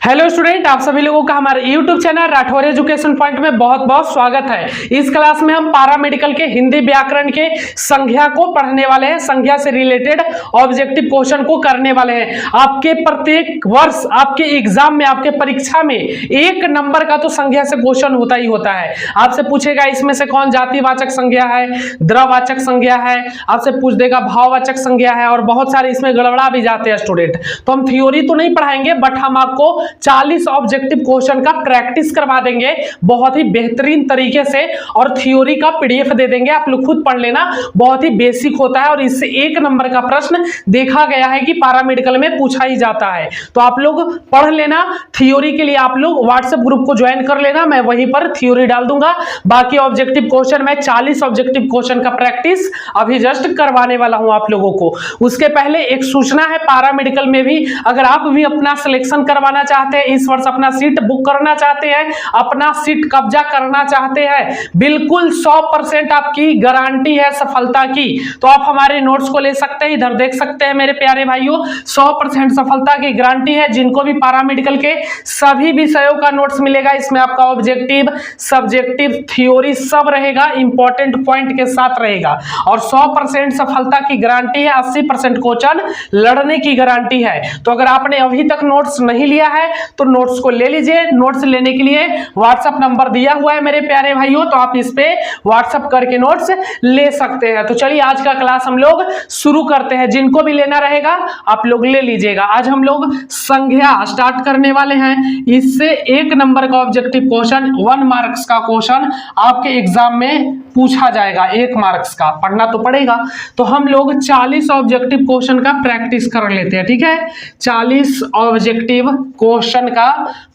Hello student, आप सभी लोगों का हमारे YouTube channel Rathore education point में बहुत बहुत स्वागत है। इस क्लास में हम पारा मेडिकल के हिंदी व्याकरण के संज्ञा को पढ़ने वाले हैं। संज्ञा से रिलेटेड ऑब्जेक्टिव क्वेश्चन को करने वाले हैं। आपके प्रत्येक वर्ष आपके एग्जाम में, आपके परीक्षा में 1 नंबर का तो संज्ञा से क्वेश्चन होता ही होता है। आपसे पूछेगा इसमें से कौन जातिवाचक संज्ञा है, द्रववाचक संज्ञा है, आपसे पूछ देगा भाववाचक संज्ञा है, और बहुत सारे इसमें गड़बड़ा भी जाते हैं स्टूडेंट। तो हम थ्योरी तो नहीं पढ़ाएंगे, बट हम आपको 40 ऑब्जेक्टिव क्वेश्चन का प्रैक्टिस करवा देंगे बहुत ही बेहतरीन तरीके से, और थ्योरी का पीडीएफ दे देंगे। आप लोग खुद पढ़ लेना, बहुत ही बेसिक होता है और इससे 1 नंबर का प्रश्न देखा गया है कि पैरामेडिकल में पूछा ही जाता है। तो आप लोग पढ़ लेना। थ्योरी के लिए आप लोग व्हाट्सएप ग्रुप को ज्वाइन कर लेना, मैं वहीं पर थ्योरी डाल दूंगा। बाकी ऑब्जेक्टिव क्वेश्चन, मैं 40 ऑब्जेक्टिव क्वेश्चन का प्रैक्टिस अभी जस्ट करवाने वाला हूं आप लोगों को। उसके पहले एक सूचना है, पैरामेडिकल में भी अगर आप भी अपना सिलेक्शन करवाना चाहते हैं, इस वर्ष अपना सीट बुक करना चाहते हैं, अपना सीट कब्जा करना चाहते हैं, बिल्कुल 100% आपकी गारंटी है सफलता की। तो आप हमारे नोट्स को ले सकते हैं, इधर देख सकते हैं मेरे प्यारे भाइयों, 100% सफलता की गारंटी है। जिनको भी पैरामेडिकल के सभी विषयों का नोट्स मिलेगा, इसमें आपका ऑब्जेक्टिव, सब्जेक्टिव, थ्योरी सब रहेगा, इंपॉर्टेंट पॉइंट के साथ रहेगा, और 100% सफलता की गारंटी है। 80% क्वेश्चन लड़ने की गारंटी है। तो अगर आपने अभी तक नोट्स नहीं लिया है तो नोट्स को ले लीजिए। नोट्स लेने के लिए व्हाट्सएप नंबर दिया हुआ है मेरे प्यारे भाइयों, तो आप इस पे व्हाट्सएप करके नोट्स ले सकते हैं। तो चलिए आज का क्लास हम लोग शुरू करते हैं। जिनको भी लेना रहेगा आप लोग ले लीजिएगा। आज हम लोग संज्ञा स्टार्ट करने वाले हैं। इससे 1 नंबर का ऑब्जेक्टिव क्वेश्चन, 1 मार्क्स का क्वेश्चन आपके एग्जाम में पूछा जाएगा। 1 मार्क्स का पढ़ना तो पड़ेगा। तो हम लोग 40 ऑब्जेक्टिव क्वेश्चन का प्रैक्टिस कर लेते हैं, ठीक है। 40 ऑब्जेक्टिव क्वेश्चन का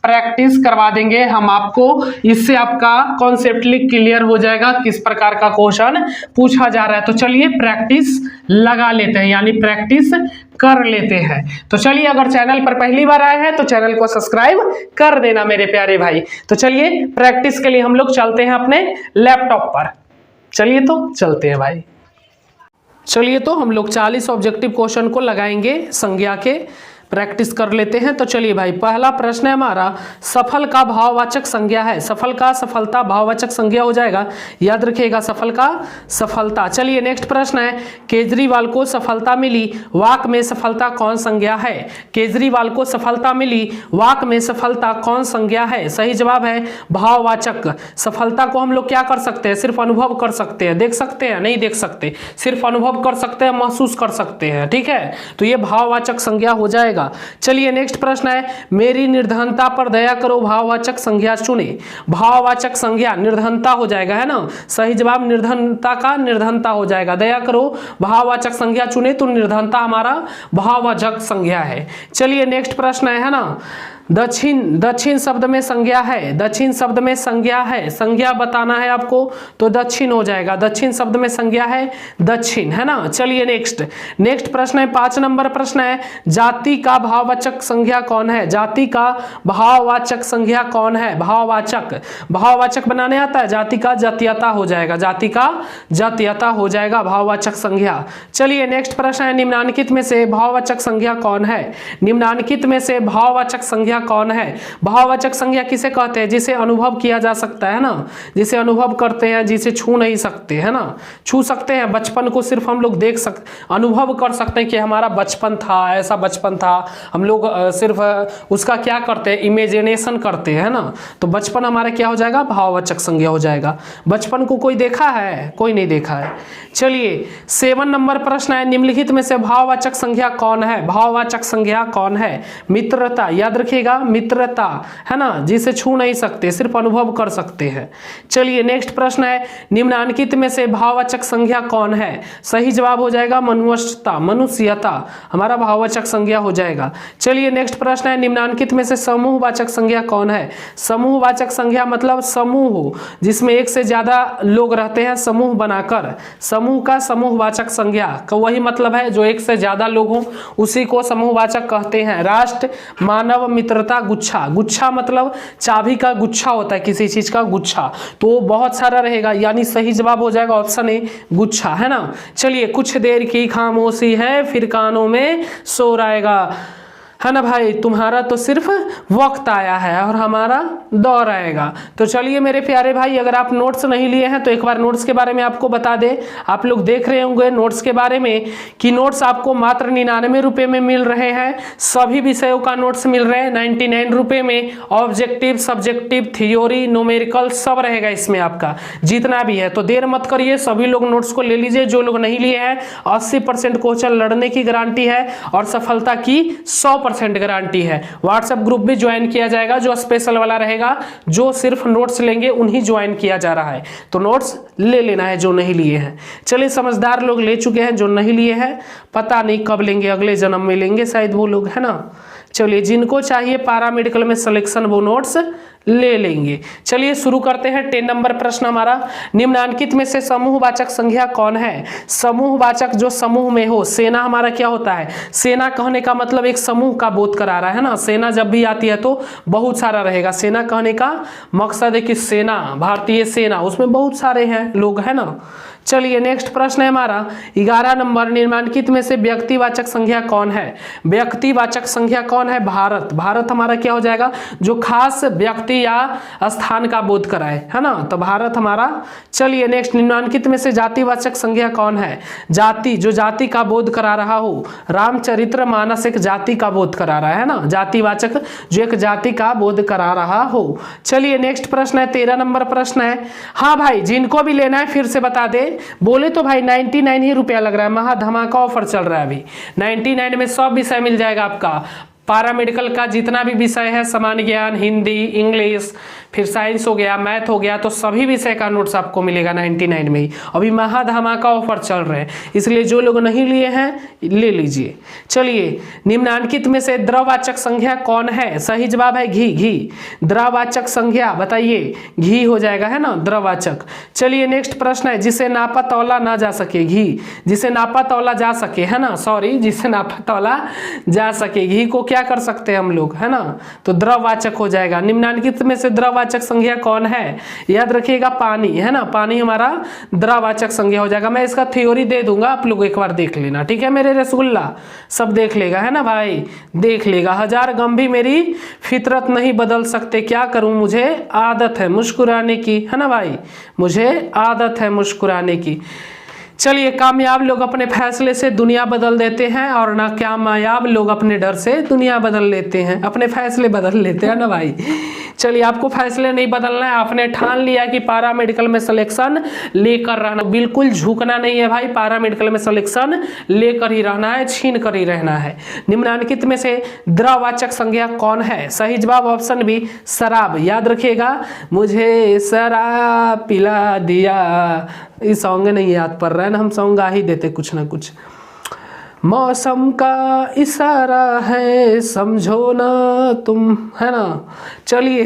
प्रैक्टिस करवा देंगे हम आपको। इससे आपका कॉन्सेप्टली क्लियर हो जाएगा किस प्रकार का क्वेश्चन पूछा जा रहा है। तो चलिए प्रैक्टिस लगा लेते हैं, यानी प्रैक्टिस कर लेते हैं। तो चलिए, अगर चैनल पर पहली बार आए हैं तो चैनल को सब्सक्राइब कर देना मेरे प्यारे भाई। तो चलिए प्रैक्टिस के लिए हम लोग चलते हैं अपने लैपटॉप पर। चलिए तो चलते हैं भाई। चलिए तो हम लोग 40 ऑब्जेक्टिव क्वेश्चन को लगाएंगे, संज्ञा के प्रैक्टिस कर लेते हैं। तो चलिए भाई, पहला प्रश्न है हमारा, सफल का भाववाचक संज्ञा है। सफल का सफलता भाववाचक संज्ञा हो जाएगा, याद रखिएगा, सफल का सफलता। चलिए नेक्स्ट प्रश्न है, केजरीवाल को सफलता मिली, वाक में सफलता कौन संज्ञा है। केजरीवाल को सफलता मिली, वाक में सफलता कौन संज्ञा है। सही जवाब है भाववाचक। सफलता को हम लोग क्या कर सकते हैं, सिर्फ अनुभव कर सकते हैं, देख सकते हैं नहीं देख सकते, सिर्फ अनुभव कर सकते हैं, महसूस कर सकते हैं, ठीक है। तो ये भाववाचक संज्ञा हो जाएगा। चलिए नेक्स्ट प्रश्न है, मेरी निर्धनता पर दया करो, भाववाचक संज्ञा चुने। भाववाचक संज्ञा निर्धनता हो जाएगा, है ना। सही जवाब निर्धनता का निर्धनता हो जाएगा। दया करो भाववाचक संज्ञा चुने, तो निर्धनता हमारा भाववाचक संज्ञा है। चलिए नेक्स्ट प्रश्न है ना, दक्षिण, दक्षिण शब्द में संज्ञा है। दक्षिण शब्द में संज्ञा है, संज्ञा बताना है आपको, तो दक्षिण हो जाएगा। दक्षिण शब्द में संज्ञा है दक्षिण, है ना। चलिए नेक्स्ट प्रश्न है, 5 नंबर प्रश्न है, जाति का भाववाचक संज्ञा कौन है। जाति का भाववाचक संज्ञा कौन है। भाववाचक, भाववाचक बनाने आता है, जाति का जातीयता हो जाएगा, जाति का जातीयता हो जाएगा भाववाचक संज्ञा। चलिए नेक्स्ट प्रश्न है, निम्नांकित में से भाववाचक संज्ञा कौन है। निम्नांकित में से भाववाचक संज्ञा कौन है। भाववाचक संज्ञा किसे कहते हैं, जिसे अनुभव किया जा सकता है ना, जिसे अनुभव करते हैं, जिसे छू नहीं सकते, है ना। छू सकते हैं, बचपन को सिर्फ हम लोग देख सकते, अनुभव कर सकते हैं कि हमारा बचपन था, ऐसा बचपन था। हम लोग सिर्फ उसका क्या करते हैं, इमेजिनेशन करते हैं ना। तो बचपन हमारा क्या हो जाएगा, भाववाचक संज्ञा हो जाएगा। बचपन को कोई देखा है, कोई नहीं देखा है। चलिए 7 नंबर प्रश्न है, निम्नलिखित में से भाववाचक संज्ञा कौन है। भाववाचक संज्ञा कौन है। मित्रता, याद रखिएगा, मित्रता, है ना, जिसे छू नहीं सकते, सिर्फ अनुभव कर सकते हैं। चलिए नेक्स्ट प्रश्न है, निम्नांकित में से भाववाचक संज्ञा कौन है। सही जवाब हो जाएगा मनुष्यता, मनुष्यता हमारा भाववाचक संज्ञा हो जाएगा। चलिए नेक्स्ट प्रश्न है, निम्नांकित में से समूहवाचक संज्ञा कौन है। समूहवाचक संज्ञा मतलब समूह जिसमें एक से ज्यादा लोग रहते हैं, समूह बनाकर, समूह का समूहवाचक संज्ञा का वही मतलब है, जो एक से ज्यादा लोग हों उसी को समूहवाचक कहते हैं। राष्ट्र, मानव, मित्रता, गुच्छा। गुच्छा मतलब चाबी का गुच्छा होता है, किसी चीज का गुच्छा, तो बहुत सारा रहेगा, यानी सही जवाब हो जाएगा ऑप्शन ए गुच्छा, है ना। चलिए, कुछ देर की खामोशी है फिर कानों में शोर आएगा, है ना भाई, तुम्हारा तो सिर्फ वक्त आया है और हमारा दौर आएगा। तो चलिए मेरे प्यारे भाई, अगर आप नोट्स नहीं लिए हैं तो एक बार नोट्स के बारे में आपको बता दें। आप लोग देख रहे होंगे नोट्स के बारे में कि नोट्स आपको मात्र 99 रुपये में मिल रहे हैं। सभी विषयों का नोट्स मिल रहे हैं 99 रुपये में। ऑब्जेक्टिव, सब्जेक्टिव, थियोरी, न्यूमेरिकल सब रहेगा इसमें आपका जितना भी है। तो देर मत करिए, सभी लोग नोट्स को ले लीजिए। जो लोग नहीं लिए हैं 80% क्वेश्चन लड़ने की गारंटी है और सफलता की 100% गारंटी है। व्हाट्सएप ग्रुप भी ज्वाइन किया जाएगा जो स्पेशल वाला रहेगा, जो सिर्फ नोट्स लेंगे उन्हीं ज्वाइन किया जा रहा है। तो नोट्स ले लेना है जो नहीं लिए हैं। चलिए, समझदार लोग ले चुके हैं, जो नहीं लिए हैं पता नहीं कब लेंगे, अगले जन्म में लेंगे शायद वो लोग, है ना। चलिए, जिनको चाहिए पारा मेडिकल में सिलेक्शन वो नोट्स ले लेंगे। चलिए शुरू करते हैं। 10 नंबर प्रश्न हमारा, निम्नांकित में से समूहवाचक संज्ञा कौन है? समूहवाचक जो समूह में हो। सेना हमारा क्या होता है? सेना कहने का मतलब एक समूह का बोध करा रहा है ना। सेना जब भी आती है तो बहुत सारा रहेगा। सेना कहने का मकसद है कि सेना, भारतीय सेना, उसमें बहुत सारे हैं लोग, है ना। चलिए नेक्स्ट प्रश्न है हमारा 11 नंबर, निम्नांकित में से व्यक्तिवाचक संज्ञा कौन है? व्यक्तिवाचक संज्ञा कौन है? भारत। भारत हमारा क्या हो जाएगा? जो खास व्यक्ति या स्थान का बोध कराए, है ना, तो भारत हमारा। चलिए नेक्स्ट, निम्नांकित में से जातिवाचक संज्ञा कौन है? जाति, जो जाति का बोध करा रहा हो। रामचरितमानस एक जाति का बोध करा रहा है ना, जातिवाचक जो एक जाति का बोध करा रहा हो। चलिए नेक्स्ट प्रश्न है 13 नंबर प्रश्न है। हाँ भाई, जिनको भी लेना है फिर से बता दे, बोले तो भाई 99 ही रुपया लग रहा है, महा धमाका ऑफर चल रहा है अभी। 99 में सब विषय मिल जाएगा आपका। पारा मेडिकल का जितना भी विषय है, सामान्य ज्ञान, हिंदी, इंग्लिश, फिर साइंस हो गया, मैथ हो गया, तो सभी विषय का नोट्स आपको मिलेगा 99 में ही। अभी महा धमाका ऑफर चल रहे हैं, इसलिए जो लोग नहीं लिए हैं ले लीजिए। चलिए, निम्नांकित में से द्रववाचक संज्ञा कौन है? सही जवाब है घी। घी द्रववाचक संज्ञा बताइए, घी हो जाएगा, है ना, द्रववाचक। चलिए नेक्स्ट प्रश्न है, जिसे नापा तौला ना जा सके। घी, जिसे नापा तौला जा सके, है ना, सॉरी, जिसे नापा तौला जा सके, घी को क्या कर सकते हैं हम लोग, है ना, तो द्रववाचक हो जाएगा। निम्नांकित में से द्रववाचक संज्ञा कौन है? याद रखिएगा पानी, है ना, पानी हमारा द्रववाचक संज्ञा हो जाएगा। मैं इसका थ्योरी दे दूंगा, आप लोग एक बार देख लेना, ठीक है मेरे रसगुल्ला, सब देख लेगा, है ना भाई, देख लेगा। 1000 गम भी मेरी फितरत नहीं बदल सकते, क्या करूं, मुझे आदत है मुस्कुराने की, है ना भाई, मुझे आदत है मुस्कुराने की। चलिए, कामयाब लोग अपने फैसले से दुनिया बदल देते हैं और नाकामयाब लोग अपने डर से दुनिया बदल लेते हैं, अपने फैसले बदल लेते हैं ना भाई। चलिए, आपको फैसले नहीं बदलना है, आपने ठान लिया कि पारा मेडिकल में सिलेक्शन लेकर रहना, बिल्कुल झुकना नहीं है भाई, पारा मेडिकल में सिलेक्शन लेकर ही रहना है, छीन कर ही रहना है। निम्नांकित में से द्रववाचक संज्ञा कौन है? सही जवाब ऑप्शन बी, शराब। याद रखिएगा, मुझे शराब पिला दिया, इस सॉन्ग नहीं याद पड़ रहा है ना, हम सॉन्ग गा ही देते कुछ ना कुछ। मौसम का इशारा है समझो ना तुम, है ना। चलिए,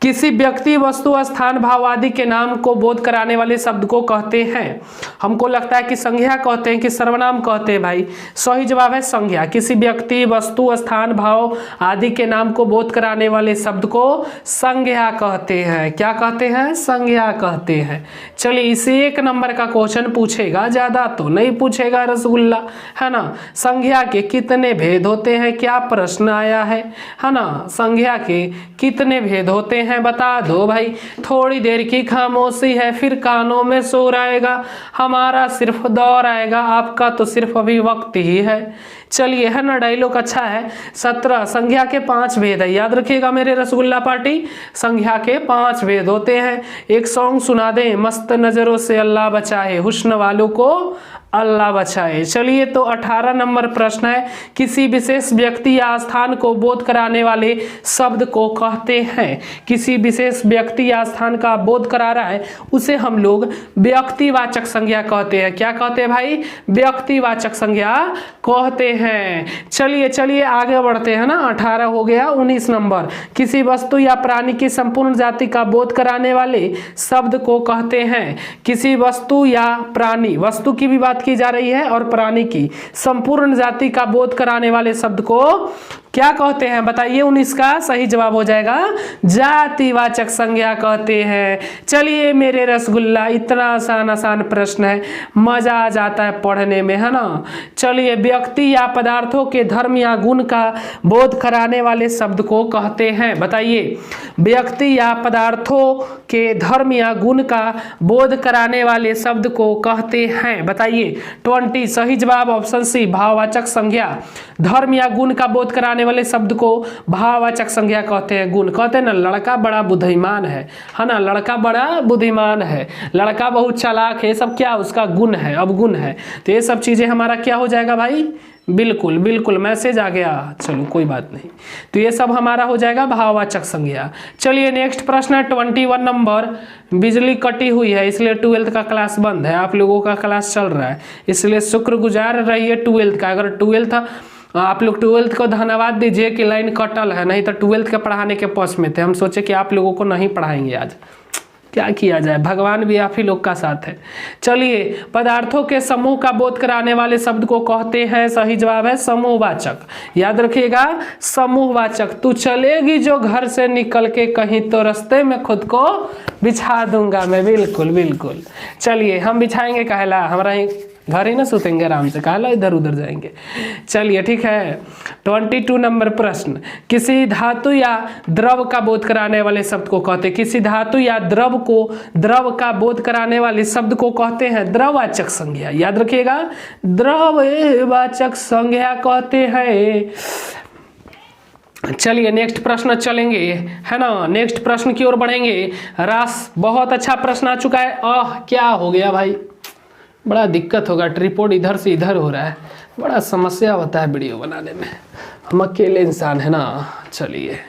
किसी व्यक्ति, वस्तु, स्थान, भाव आदि के नाम को बोध कराने वाले शब्द को कहते हैं। हमको लगता है कि संज्ञा कहते हैं कि सर्वनाम कहते हैं भाई। सही जवाब है संज्ञा। किसी व्यक्ति, वस्तु, स्थान, भाव आदि के नाम को बोध कराने वाले शब्द को संज्ञा कहते हैं। क्या कहते हैं? संज्ञा कहते हैं। चलिए, इसे 1 नंबर का क्वेश्चन पूछेगा, ज्यादा तो नहीं पूछेगा रसगुल्ला, है ना। संज्ञा के कितने भेद होते हैं? क्या प्रश्न आया है ना। संज्ञा के कितने भेद होते हैं बता दो भाई। थोड़ी देर की खामोशी है, फिर कानों में शोर आएगा, हमारा सिर्फ दौर आएगा, आपका तो सिर्फ अभी वक्त ही है। चलिए, है ना, डायलॉग अच्छा है। 17 संज्ञा के 5 भेद है, याद रखिएगा मेरे रसगुल्ला पार्टी, संज्ञा के 5 भेद होते हैं। एक सॉन्ग सुना दें, मस्त नजरों से अल्लाह बचाए, हुस्न वालों को अल्लाह बचाए। चलिए, तो 18 नंबर प्रश्न है, किसी विशेष व्यक्ति या स्थान को बोध कराने वाले शब्द को कहते हैं। किसी विशेष व्यक्ति या स्थान का बोध करा रहा है उसे हम लोग व्यक्तिवाचक संज्ञा कहते हैं। क्या कहते हैं भाई? व्यक्तिवाचक संज्ञा कहते हैं। चलिए चलिए आगे बढ़ते हैं ना। 18 हो गया। 19 नंबर, किसी वस्तु या प्राणी की संपूर्ण जाति का बोध कराने वाले शब्द को कहते हैं। किसी वस्तु या प्राणी, वस्तु की भी बात बात की जा रही है और प्राणी की संपूर्ण जाति का बोध कराने वाले शब्द को क्या कहते हैं बताइए। 19 का सही जवाब हो जाएगा जातिवाचक संज्ञा कहते हैं। चलिए मेरे रसगुल्ला, इतना आसान आसान प्रश्न है, मजा आ जाता है पढ़ने में, है ना। चलिए व्यक्ति या पदार्थों के धर्म या गुण का बोध कराने वाले शब्द को कहते हैं बताइए। व्यक्ति या पदार्थों के धर्म या गुण का बोध कराने वाले शब्द को कहते हैं बताइए। 20 सही जवाब ऑप्शन सी भाववाचक संज्ञा। धर्म या गुण का बोध कराने वाले शब्द को भाववाचक संज्ञा कहते हैं। गुण कहते हैं ना, लड़का बड़ा बुद्धिमान है ना, लड़का बड़ा बुद्धिमान है, लड़का बहुत चालाक है, सब क्या उसका गुण है, अवगुण है। तो ये सब चीजें हमारा क्या हो जाएगा भाई, बिल्कुल बिल्कुल मैसेज आ गया, चलो कोई बात नहीं। तो ये सब हमारा हो जाएगा भाववाचक संज्ञा। चलिए नेक्स्ट प्रश्न है 21 नंबर। बिजली कटी हुई है इसलिए 12th का क्लास बंद है, आप लोगों का क्लास चल रहा है, इसलिए शुक्रगुजार रहिए 12th का। अगर 12th आप लोग 12th को धन्यवाद दीजिए कि लाइन कटल है, नहीं तो 12th के पढ़ाने के पक्ष में थे। हम सोचे कि आप लोगों को नहीं पढ़ाएंगे आज, क्या किया जाए, भगवान भी आप ही लोग का साथ है। चलिए पदार्थों के समूह का बोध कराने वाले शब्द को कहते हैं, सही जवाब है समूहवाचक। याद रखिएगा समूहवाचक। तू चलेगी जो घर से निकल के कहीं तो रास्ते में खुद को बिछा दूंगा मैं, बिल्कुल बिल्कुल। चलिए हम बिछाएंगे कहला, हमारा घर ही ना सुतेंगे आराम से, कहला इधर उधर जाएंगे। चलिए ठीक है 22 नंबर प्रश्न। किसी धातु या द्रव का बोध कराने वाले शब्द को कहते हैं, किसी धातु या द्रव का बोध कराने वाले शब्द को कहते हैं द्रववाचक संज्ञा। याद रखिएगा द्रववाचक संज्ञा कहते हैं। चलिए नेक्स्ट प्रश्न चलेंगे, है ना, नेक्स्ट प्रश्न की ओर बढ़ेंगे। रास बहुत अच्छा प्रश्न आ चुका है। क्या हो गया भाई, बड़ा दिक्कत होगा, ट्रिपॉड इधर से इधर हो रहा है, बड़ा समस्या होता है वीडियो बनाने में, हम अकेले इंसान है ना। चलिए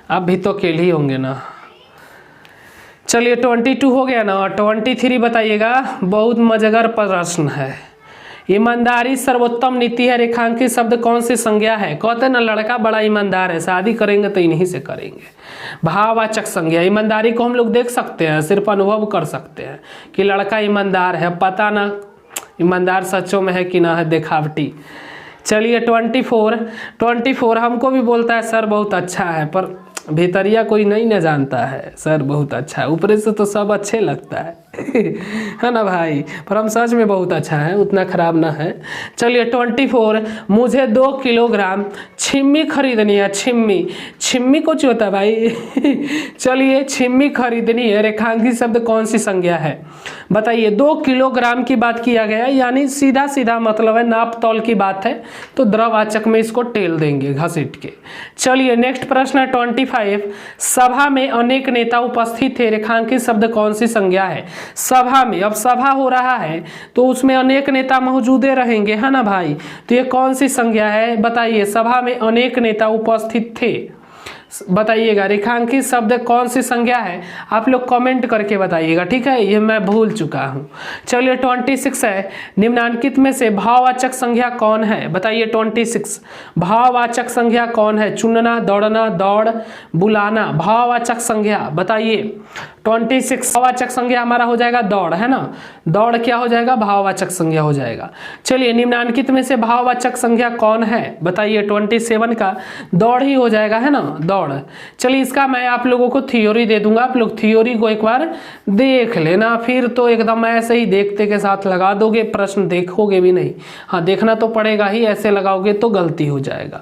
आप भी तो अकेले ही होंगे ना। चलिए 22 हो गया ना, 23 बताइएगा। बहुत मजेदार प्रश्न है। ईमानदारी सर्वोत्तम नीति है, रेखांकित शब्द कौन सी संज्ञा है। कहते हैं ना लड़का बड़ा ईमानदार है, शादी करेंगे तो इन्हीं से करेंगे। भाववाचक संज्ञा। ईमानदारी को हम लोग देख सकते हैं, सिर्फ अनुभव कर सकते हैं कि लड़का ईमानदार है, पता ना ईमानदार सच्चों में है कि ना है, देखावटी। चलिए 24 हमको भी बोलता है सर बहुत अच्छा है, पर भीतरिया कोई नहीं न जानता है सर बहुत अच्छा है, ऊपर से तो सब अच्छे लगता है है ना भाई, पर हम सच में बहुत अच्छा है, उतना खराब ना है। चलिए 24 मुझे 2 किलोग्राम छिम्मी खरीदनी है। छिम्मी कुछ होता है भाई चलिए छिम्मी खरीदनी है, रेखांकित शब्द कौन सी संज्ञा है बताइए। 2 किलोग्राम की बात किया गया है, यानी सीधा सीधा मतलब है नाप तौल की बात है, तो द्रववाचक में इसको टेल देंगे घसीट के। चलिए नेक्स्ट प्रश्न है 25 सभा में अनेक नेता उपस्थित थे, रेखांकित शब्द कौन सी संज्ञा है। सभा में, अब सभा हो रहा है तो उसमें अनेक नेता मौजूदे रहेंगे, है ना भाई, तो ये कौन सी संज्ञा है बताइए। सभा में अनेक नेता उपस्थित थे, बताइएगा रेखांकित शब्द कौन सी संज्ञा है, आप लोग कमेंट करके बताइएगा, ठीक है, ये मैं भूल चुका हूँ। चलिए 26 है, निम्नांकित में से भाववाचक संज्ञा कौन है बताइए। 26 भाववाचक संज्ञा कौन है। चुनना, दौड़ना, दौड़, बुलाना, भाववाचक संज्ञा बताइए। 26 भाववाचक संज्ञा हमारा हो जाएगा दौड़, है ना, दौड़ क्या हो जाएगा, भाववाचक संज्ञा हो जाएगा। चलिए निम्नांकित में से भाववाचक संज्ञा कौन है बताइए। 27 का दौड़ ही हो जाएगा, है ना, दौड़। चलिए इसका मैं आप लोगों को थ्योरी दे दूंगा, आप लोग थ्योरी को एक बार देख लेना, फिर तो एकदम ऐसे ही देखते के साथ लगा दोगे, प्रश्न देखोगे भी नहीं। हाँ देखना तो पड़ेगा ही, ऐसे लगाओगे तो गलती हो जाएगा।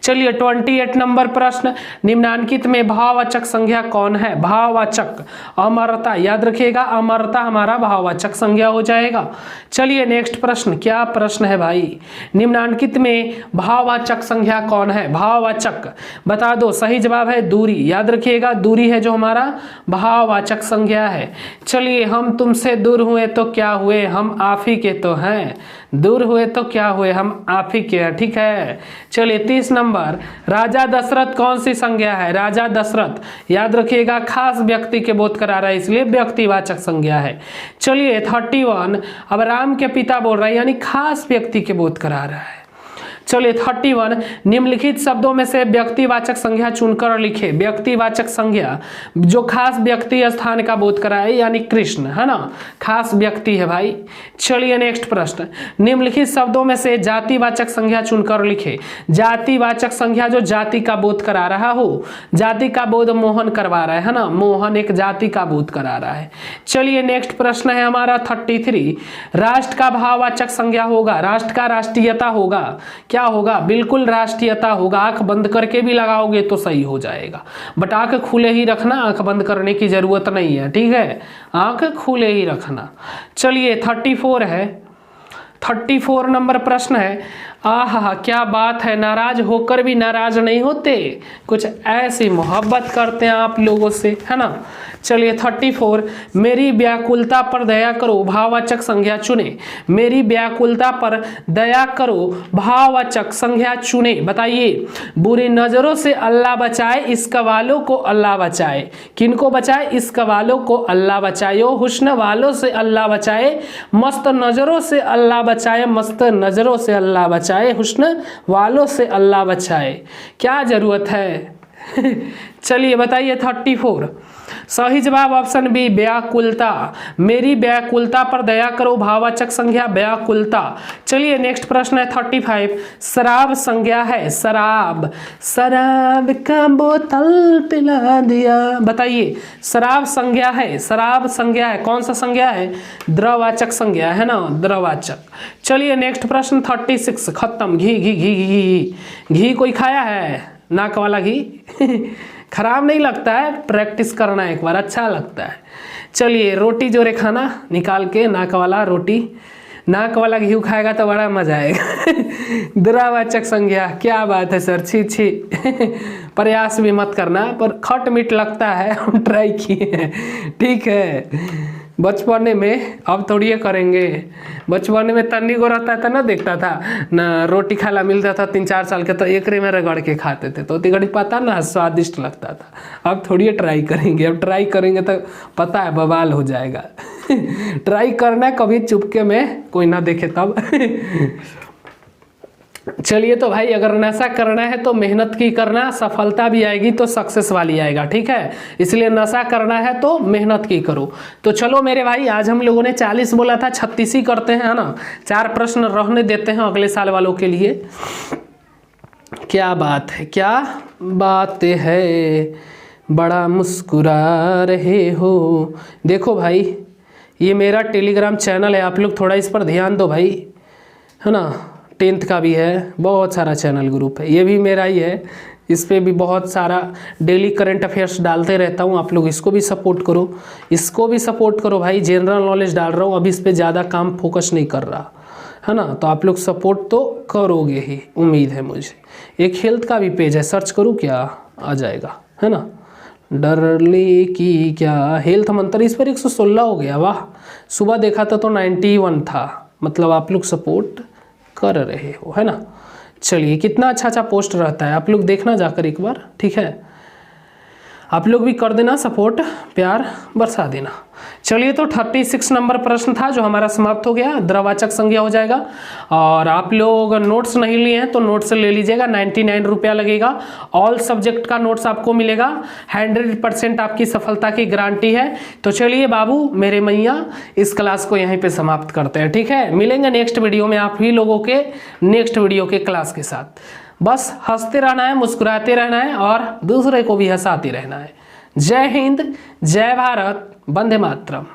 चलिए 28 नंबर प्रश्न, निम्नांकित में भाववाचक संज्ञा कौन है। भाववाचक अमरता, याद रखिएगा अमरता हमारा भाववाचक संज्ञा हो जाएगा। चलिए नेक्स्ट प्रश्न, क्या प्रश्न है भाई, निम्नांकित में भाववाचक संज्ञा कौन है। भाववाचक बता दो, सही जवाब है दूरी, याद रखिएगा दूरी है जो हमारा भाववाचक संज्ञा है। चलिए हम तुमसे दूर हुए तो क्या हुए, हम आप ही के तो हैं, दूर हुए तो क्या हुए, हम आप ही के हैं, ठीक है। चलिए 30 नंबर, राजा दशरथ कौन सी संज्ञा है। राजा दशरथ, याद रखिएगा खास व्यक्ति के बोध करा रहा है, इसलिए व्यक्तिवाचक संज्ञा है। चलिए 31, अब राम के पिता बोल रहा है, यानी खास व्यक्ति के बोध करा रहा है। चलिए 31, निम्नलिखित शब्दों में से व्यक्तिवाचक संज्ञा चुनकर लिखे। व्यक्तिवाचक संज्ञा जो खास व्यक्ति स्थान का बोध कराए, यानी कृष्ण, है ना, खास व्यक्ति है भाई। चलिए नेक्स्ट प्रश्न, निम्नलिखित शब्दों में से जातिवाचक संज्ञा चुनकर लिखे। जातिवाचक संज्ञा जो जाति का बोध करा रहा हो, जाति का बोध मोहन करवा रहा है ना, मोहन एक जाति का बोध करा रहा है। चलिए नेक्स्ट प्रश्न है हमारा 33, राष्ट्र का भाववाचक संज्ञा होगा, राष्ट्र का राष्ट्रीयता होगा, क्या होगा, बिल्कुल राष्ट्रीयता होगा। आंख बंद करके भी लगाओगे तो सही हो जाएगा, बट आंख खुले ही रखना, आंख बंद करने की जरूरत नहीं है, ठीक है, आंख खुले ही रखना। चलिए 34 है, 34 नंबर प्रश्न है, आहा क्या बात है, नाराज होकर भी नाराज नहीं होते, कुछ ऐसी मोहब्बत करते हैं आप लोगों से, है ना। चलिए 34, मेरी व्याकुलता पर दया करो, भाववाचक संज्ञा चुने। मेरी व्याकुलता पर दया करो, भाववाचक संज्ञा चुने। बताइए, बुरी नजरों से अल्लाह बचाए, इस कवालों को अल्लाह बचाए। किनको बचाए? इस कवालों को अल्लाह बचाए। हुस्न वालों से अल्लाह बचाए, मस्त नजरों से अल्लाह बचाए, मस्त नजरों से अल्लाह बचाए, हुस्न वालों से अल्लाह बचाए। क्या जरूरत है? चलिए बताइए 34, सही जवाब ऑप्शन बी, व्याकुलता। मेरी व्याकुलता पर दया करो, भाववाचक संज्ञा व्याकुलता। चलिए नेक्स्ट प्रश्न है 35, शराब संज्ञा है, शराब, शराब का बोतल पिला दिया। बताइए, शराब संज्ञा है, शराब संज्ञा है, कौन सा संज्ञा है? द्रववाचक संज्ञा है ना, द्रववाचक। चलिए नेक्स्ट प्रश्न 36, खत्म। घी घी घी घी घी घी कोई खाया है? नाक वाला घी खराब नहीं लगता है, प्रैक्टिस करना एक बार, अच्छा लगता है। चलिए रोटी जोरे खाना, निकाल के नाक वाला रोटी, नाक वाला घी खाएगा तो बड़ा मजा आएगा। द्रववाचक संज्ञा, क्या बात है सर, छी छी। प्रयास भी मत करना, पर खट मीठ लगता है, हम ट्राई किए हैं, ठीक है। बचपन में, अब थोड़ी ये करेंगे, बचपन में तन्नी को रहता था ना, देखता था ना, रोटी खाला मिलता था 3-4 साल के, तो एक रे में रगड़ के खाते थे, तो घड़ी पता ना स्वादिष्ट लगता था। अब थोड़ी ट्राई करेंगे, अब ट्राई करेंगे तो पता है बवाल हो जाएगा। ट्राई करना कभी चुपके में, कोई ना देखे तब। चलिए तो भाई, अगर नशा करना है तो मेहनत की करना, सफलता भी आएगी तो सक्सेस वाली आएगा, ठीक है। इसलिए नशा करना है तो मेहनत की करो। तो चलो मेरे भाई, आज हम लोगों ने 40 बोला था, 36 ही करते हैं, है ना। 4 प्रश्न रहने देते हैं अगले साल वालों के लिए। क्या बात है, क्या बात है, बड़ा मुस्कुरा रहे हो। देखो भाई, ये मेरा टेलीग्राम चैनल है, आप लोग थोड़ा इस पर ध्यान दो भाई, है ना। 10th का भी है, बहुत सारा चैनल ग्रुप है, ये भी मेरा ही है। इस पे भी बहुत सारा डेली करंट अफेयर्स डालते रहता हूँ, आप लोग इसको भी सपोर्ट करो, इसको भी सपोर्ट करो भाई। जनरल नॉलेज डाल रहा हूँ, अभी इस पे ज़्यादा काम फोकस नहीं कर रहा, है ना। तो आप लोग सपोर्ट तो करोगे ही, उम्मीद है मुझे। एक हेल्थ का भी पेज है, सर्च करूँ क्या, आ जाएगा, है ना। डरले की क्या, हेल्थ मंत्र, इस पर 116 हो गया, वाह। सुबह देखा था तो 91 था, मतलब आप लोग सपोर्ट कर रहे हो, है ना। चलिए, कितना अच्छा अच्छा पोस्ट रहता है, आप लोग देखना जाकर एक बार, ठीक है। आप लोग भी कर देना सपोर्ट, प्यार बरसा देना। चलिए तो 36 नंबर प्रश्न था जो हमारा समाप्त हो गया, द्रववाचक संज्ञा हो जाएगा। और आप लोग नोट्स नहीं लिए हैं तो नोट्स ले लीजिएगा, 99 रुपया लगेगा। ऑल सब्जेक्ट का नोट्स आपको मिलेगा, 100% आपकी सफलता की गारंटी है। तो चलिए बाबू मेरे मैया, इस क्लास को यहीं पे समाप्त करते हैं, ठीक है। मिलेंगे नेक्स्ट वीडियो में आप ही लोगों के नेक्स्ट वीडियो के क्लास के साथ। बस हंसते रहना है, मुस्कुराते रहना है और दूसरे को भी हंसाते रहना है। जय हिंद, जय भारत, वंदे मातरम।